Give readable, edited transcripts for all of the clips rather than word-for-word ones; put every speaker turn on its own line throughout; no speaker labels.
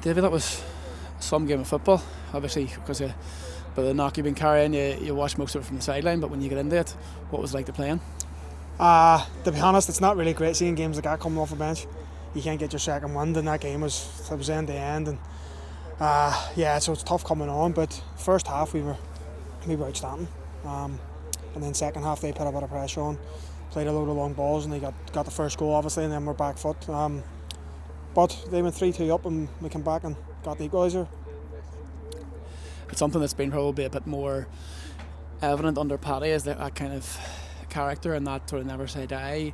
David, that was some game of football, obviously, because of the knock you've been carrying. You watch most of it from the sideline, but when you get into it, what was it like to play in?
To be honest, it's not really great seeing games like that coming off the bench. You can't get your second wind, and that game was end to end, and so it's tough coming on. But first half we were outstanding, and then second half they put a bit of pressure on, played a load of long balls, and they got the first goal obviously, and then we're back foot. But they went 3-2 up, and we came back and got the equaliser.
It's something that's been probably a bit more evident under Paddy, is that kind of character and that sort of never say die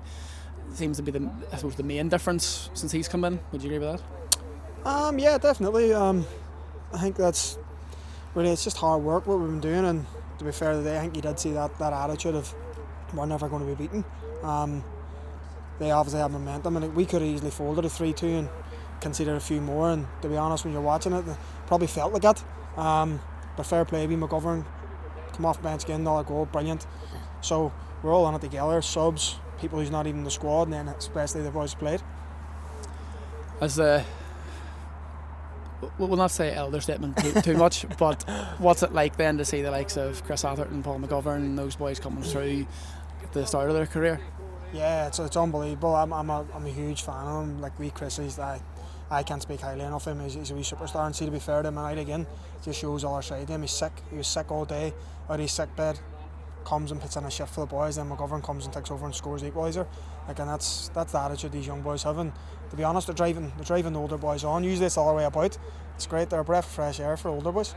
seems to be the main difference since he's come in. Would you agree with
that? Yeah, definitely. I think that's really, it's just hard work what we've been doing, and to be fair today, I think you did see that attitude of we're never going to be beaten. They obviously have momentum, and we could have easily folded a 3-2 and conceded a few more, and to be honest, when you're watching it, it probably felt like that. But fair play, McGovern come off bench again, another goal, brilliant. So we're all on it together, subs, people who's not even in the squad, and then especially the boys who played.
We'll not say elder statement too much, but what's it like then to see the likes of Chris Atherton, Paul McGovern, and those boys coming through at the start of their career?
Yeah, it's unbelievable. I'm a huge fan of him. Like Chris, I can't speak highly enough of him. He's a wee superstar, and see, to be fair to him tonight again, just shows all our side of him. He's sick. He was sick all day, out of his sick bed, comes and puts in a shift for the boys. Then McGovern comes and takes over and scores the equaliser. And that's the attitude these young boys have. And to be honest, they're driving the older boys on. Usually it's the other way about. It's great. They're a breath of fresh air for older boys.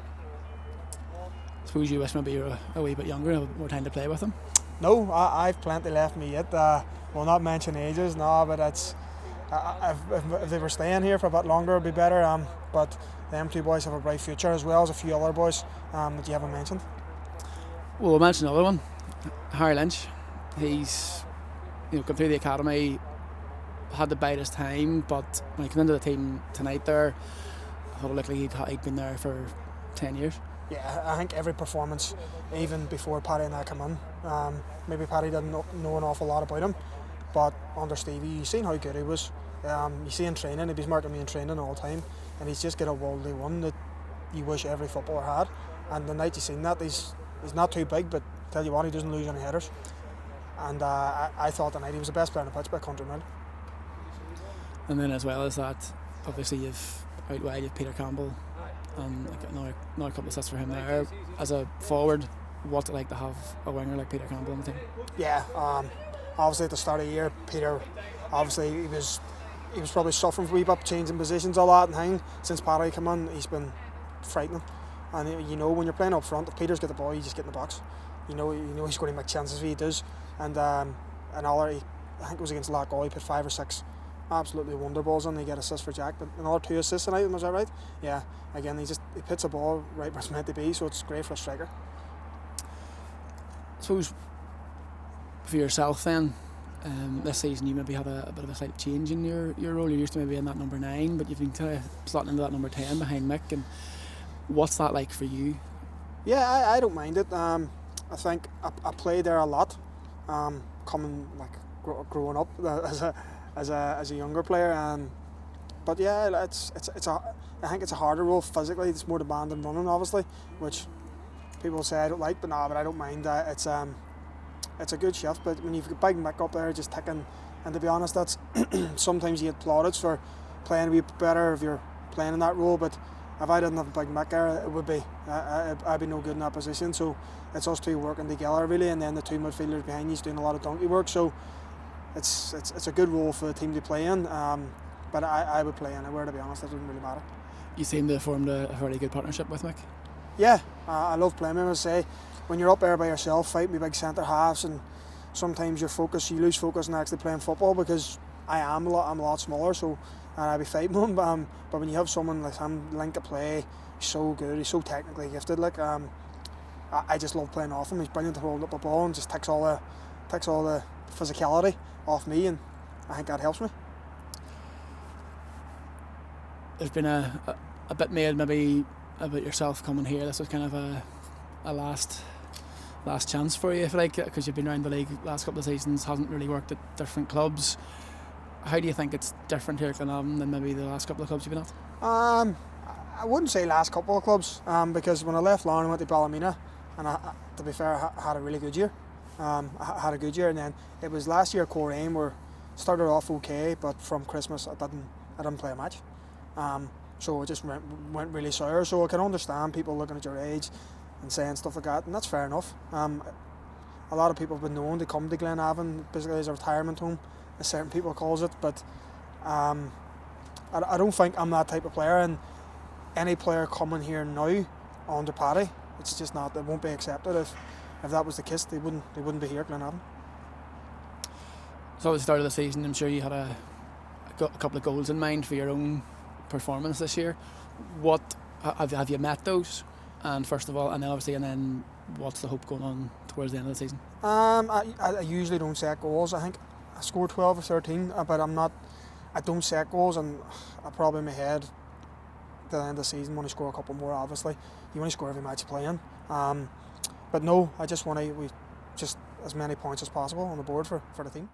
I suppose you wish maybe you were a wee bit younger and had more time to play with them.
No, I've plenty left me yet. We'll not mention ages, no, but it's if they were staying here for a bit longer, it'd be better. But them two boys have a bright future, as well as a few other boys that you haven't mentioned.
Well, we'll mention another one, Harry Lynch. He's come through the academy, had to bide his time, but when he came into the team tonight there, I thought it looked like he'd been there for 10 years.
Yeah, I think every performance, even before Paddy and I come in, maybe Paddy didn't know an awful lot about him, but under Stevie, you seen how good he was. You see in training, he was marking me in training all the time, and he's just got a worldly one that you wish every footballer had. And the night you seen that, he's not too big, but tell you what, he doesn't lose any headers. And I thought tonight he was the best player on the pitch by country mile.
And then as well as that, obviously you've out wide, you've Peter Campbell, and another couple of assists for him there. As a forward, what's it like to have a winger like Peter Campbell on the team?
Yeah, obviously at the start of the year, Peter, obviously he was probably suffering from a wee bit, changing positions a lot and thing. Since Paddy came in, he's been frightening. And when you're playing up front, if Peter's got the ball, you just get in the box. You know he's going to make chances if he does. And another, I think it was against Lockall, he put 5 or 6 absolutely wonder balls on. He get assists for Jack, but another 2 assists tonight, was that right? Yeah. Again, he puts a ball right where it's meant to be, so it's great for a striker.
I suppose for yourself then, this season you maybe had a bit of a slight change in your role. You used to maybe in that number 9, but you've been kind of slotting into that number 10 behind Mick. And what's that like for you?
Yeah, I don't mind it. I think I played there a lot, coming growing up as a younger player. But yeah, I think it's a harder role physically. It's more demanding running, obviously, which people say I don't like, but I don't mind. It's a good shift. But when you've got Big Mick up there just ticking, and to be honest, that's sometimes you get plaudits for playing a bit better if you're playing in that role. But if I didn't have Big Mick there, it would be I'd be no good in that position. So it's us two working together really, and then the 2 midfielders behind you doing a lot of donkey work. So it's a good role for the team to play in. But I would play anywhere, to be honest. It doesn't really matter.
You seem to have formed a very good partnership with Mick.
Yeah, I love playing with him. I say, when you're up there by yourself fighting with big centre halves, and sometimes you lose focus in actually playing football, because I'm a lot smaller, so I'd be fighting him. But when you have someone like him, link of play, he's so good, he's so technically gifted. I just love playing off him. He's brilliant to hold up a ball and just takes all the physicality off me, and I think that helps me.
There's been a bit made maybe about yourself coming here. This was kind of a last chance for you, if you like, because you've been around the league last couple of seasons, hasn't really worked at different clubs. How do you think it's different here at Glenavon than maybe the last couple of clubs you've been at?
I wouldn't say last couple of clubs, because when I left Larne I went to Ballymena, and to be fair, I had a really good year. I had a good year, and then it was last year Coleraine where started off okay, but from Christmas I didn't play a match. So it just went really sour. So I can understand people looking at your age and saying stuff like that, and that's fair enough. A lot of people have been known to come to Glenavon basically as a retirement home, as certain people calls it, but I don't think I'm that type of player, and any player coming here now under Paddy, it's just not, it won't be accepted. If that was the case, they wouldn't be here at Glenavon.
So at the start of the season, I'm sure you had a couple of goals in mind for your own performance this year. What have you met those? And first of all, and then what's the hope going on towards the end of the season?
I usually don't set goals. I think I scored 12 or 13, but I don't set goals, and I probably in my head at the end of the season want to score a couple more. Obviously, you want to score every match you play in. But no, I just want to just as many points as possible on the board for the team.